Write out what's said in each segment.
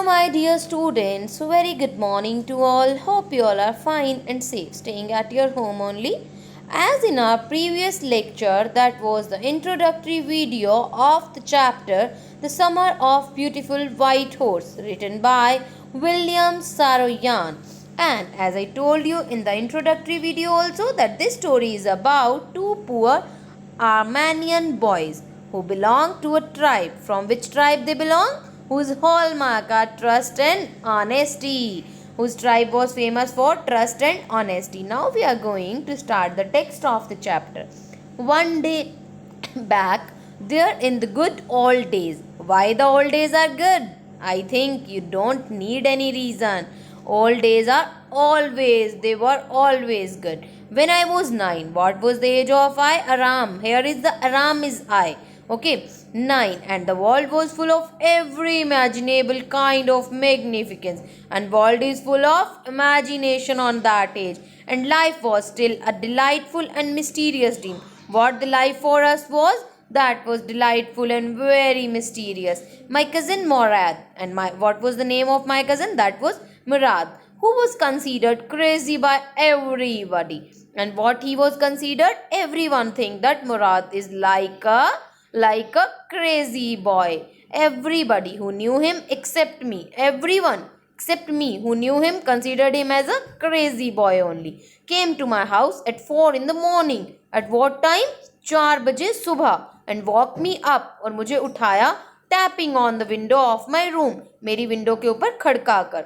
my dear students, very good morning to all. Hope you all are fine and safe, staying at your home only. As in our previous lecture, that was the introductory video of the chapter The Summer of Beautiful White Horse, written by William Saroyan. And as I told you in the introductory video also, that this story is about two poor Armenian boys who belong to a tribe. From which tribe they belong? Whose hallmark are trust and honesty. Whose tribe was famous for trust and honesty. Now we are going to start the text of the chapter. One day back, there in the good old days. Why the old days are good? I think you don't need any reason. Old days are they were always good. When I was 9, what was the age of I? Aram. Here is the Aram is I. Okay, 9, and the world was full of every imaginable kind of magnificence, and world is full of imagination on that age, and life was still a delightful and mysterious dream. What the life for us was, that was delightful and very mysterious. My cousin Morad, and what was the name of my cousin? That was Murad, who was considered crazy by everybody. And what he was considered, everyone think that Murad is like a crazy boy. Everybody who knew him except me, everyone except me who knew him considered him as a crazy boy only. Came to my house at 4 in the morning. At what time? 4 बजे सुबह, and woke me up, और मुझे उठाया tapping on the window of my room, मेरी window के ऊपर खड़का कर.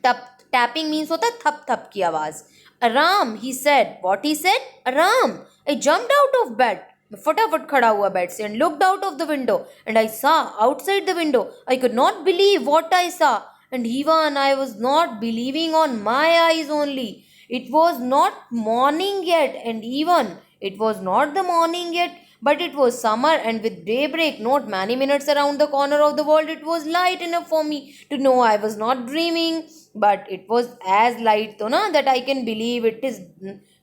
तप tapping means होता है थप थप की आवाज. Aram, he said. What he said? Aram. I jumped out of bed. मैं फटाफट खड़ा हुआ बेड से and looked out of the window, and I saw outside the window. I could not believe what I saw, and even I was not believing on my eyes only. It was not morning yet, and even it was not the morning yet, but it was summer, and with daybreak, not many minutes around the corner of the world, it was light enough for me to know I was not dreaming. But it was as light though na, that I can believe it is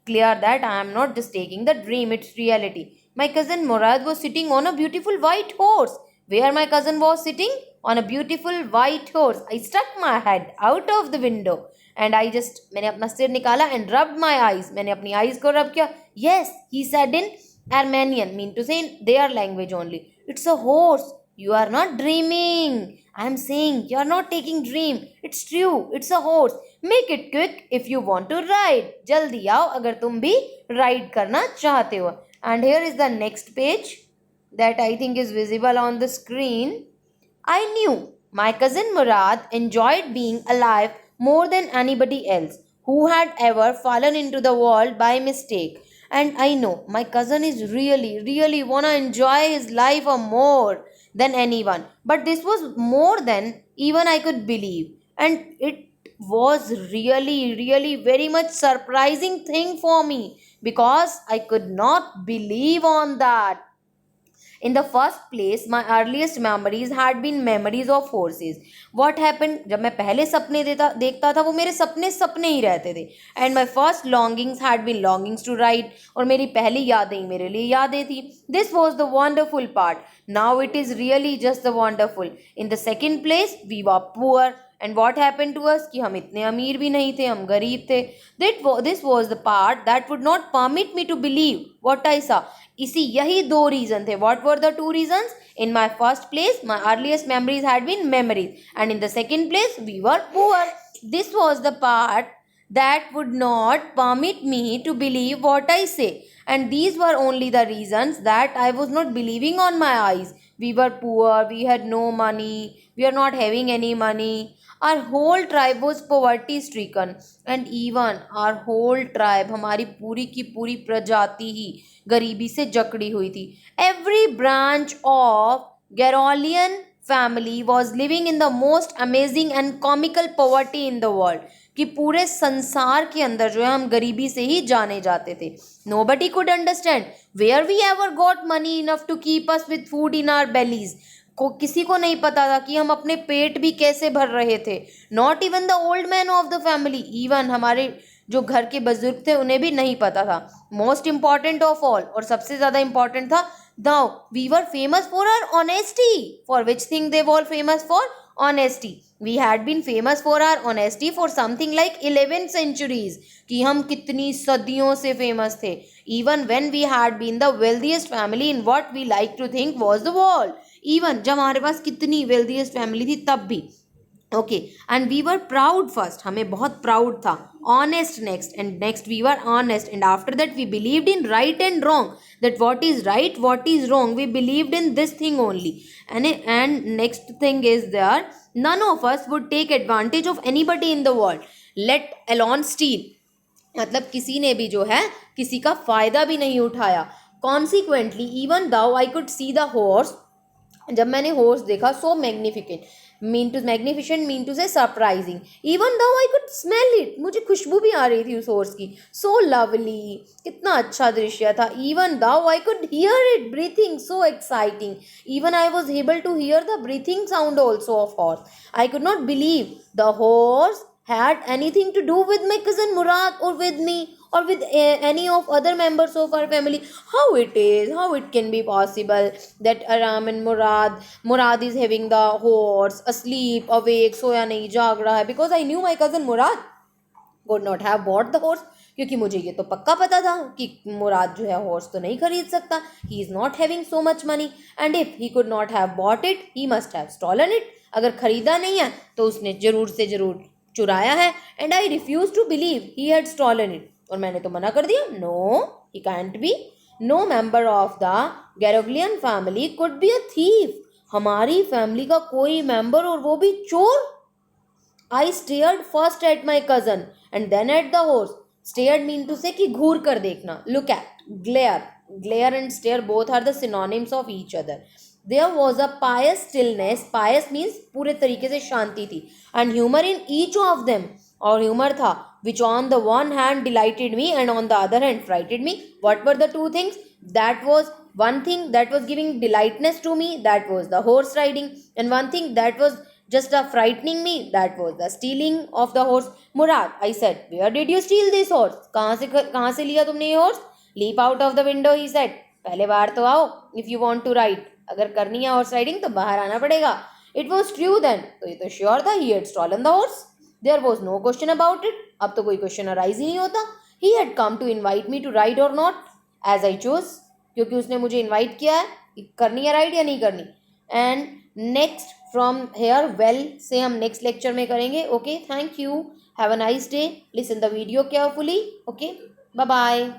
clear that I am not just taking the dream, it's reality. My cousin Murad was sitting on a beautiful white horse. Where my cousin was sitting? On a beautiful white horse. I stuck my head out of the window, and मैंने अपना सिर निकाला and rubbed my eyes. मैंने अपनी eyes को rub किया. Yes, he said in Armenian, mean to say in their language only. It's a horse. You are not dreaming. I am saying you are not taking dream. It's true. It's a horse. Make it quick if you want to ride. जल्दी आओ अगर तुम भी ride करना चाहते हो. And here is the next page that I think is visible on the screen. I knew my cousin Murad enjoyed being alive more than anybody else who had ever fallen into the world by mistake. And I know my cousin is really wanna enjoy his life more than anyone. But this was more than even I could believe. And it was really very much surprising thing for me, because I could not believe on that. In the first place, my earliest memories had been memories of horses. What happened? जब मैं पहले सपने देखता था, वो मेरे सपने ही रहते थे. And my first longings had been longings to ride. और मेरी पहली यादें ही मेरे लिए यादें थी. This was the wonderful part. Now it is really just the wonderful. In the second place, we were poor. And what happened to us? कि हम इतने अमीर भी नहीं थे, हम गरीब थे. This was the part that would not permit me to believe what I saw. यही दो रीजन थे. What were the two reasons? In my first place, my earliest memories had been memories, and in the second place, we were poor. This was the part that would not permit me to believe what I say, and these were only the reasons that I was not believing on my eyes. We were poor, we had no money, we are not having any money. Our whole tribe was poverty stricken, and even our whole tribe, हमारी पूरी की पूरी प्रजाति ही गरीबी से जकड़ी हुई थी. Every branch of Garolian family was living in the most amazing and comical poverty in the world. कि पूरे संसार के अंदर जो है हम गरीबी से ही जाने जाते थे. Nobody could understand where we ever got money enough to keep us with food in our bellies. किसी को नहीं पता था कि हम अपने पेट भी कैसे भर रहे थे. Not even the old man of the family, even हमारे जो घर के बुजुर्ग थे उन्हें भी नहीं पता था. Most important of all, और सबसे ज़्यादा important था, now we were famous for our honesty. For which thing they were famous for? Honesty. We had been famous for our honesty for something like 11 centuries. कि हम कितनी सदियों से फेमस थे. Even when we had been the wealthiest family in what we like to think was the world. इवन जब हमारे पास कितनी वेल्थिएस्ट फैमिली थी तब भी. Okay, and we were proud first, हमें बहुत प्राउड था. Honest next, and next we were honest, and after that we believed in right and wrong. That what is right, what is wrong, we believed in this thing only. And next thing is there, none of us would take advantage of anybody in the world, let alone steal. मतलब किसी ने भी जो है किसी का फायदा भी नहीं उठाया. Consequently even though I could see the horse, जब मैंने हॉर्स देखा, so magnificent, magnificent mean to say surprising. Even though I could smell it, मुझे खुशबू भी आ रही थी उस हॉर्स की. सो लवली, कितना अच्छा दृश्य था. Even though I could hear it breathing, so exciting. Even I was able to hear the breathing sound also of horse. I could not believe the horse had anything to do with my cousin Murad or with me or with any of other members of our family. How it can be possible that Aram and Murad is having the horse, asleep, awake, soya nahi, जाग रहा है. Because I knew my cousin Murad would not have bought the horse. क्योंकि मुझे ये तो पक्का पता था कि मुराद जो है हॉर्स तो नहीं खरीद सकता. He is not having so much money, and if he could not have bought it he must have stolen it. अगर खरीदा नहीं है तो उसने जरूर से जरूर चुराया है. And I refuse to believe he had stolen it. और मैंने तो मना कर दिया, no, he can't be. No member of the Garroglian family could be a thief. हमारी फैमिली का कोई मेंबर, और वो भी चोर. I stared first at my cousin and then at the horse. Stared mean to say कि घूर कर देखना. Look at, glare. Glare and stare both are the synonyms of each other. There was a pious stillness. Pious means पूरे तरीके से शांति थी. And humor in each of them. और humor था, which on the one hand delighted me and on the other hand frightened me. What were the two things? That was one thing that was giving delightness to me, that was the horse riding. And one thing that was just a frightening me, that was the stealing of the horse. Murad, I said, where did you steal this horse? कहाँ से लिया तुमने ये horse? Leap out of the window, he said. पहले बाहर तो आओ, if you want to ride. अगर करनी है हॉर्स राइडिंग तो बाहर आना पड़ेगा. इट वॉज ट्रू देन, तो ये तो श्योर था, he had stolen the horse. There was no question about it. अब तो कोई क्वेश्चन अराइज ही नहीं होता. He had come to invite me to ride or not, as I choose. क्योंकि उसने मुझे इन्वाइट किया है, करनी है राइड या नहीं करनी. And next from here well से हम नेक्स्ट लेक्चर में करेंगे. Okay, thank you, have a nice day, listen the video carefully. Okay, bye bye.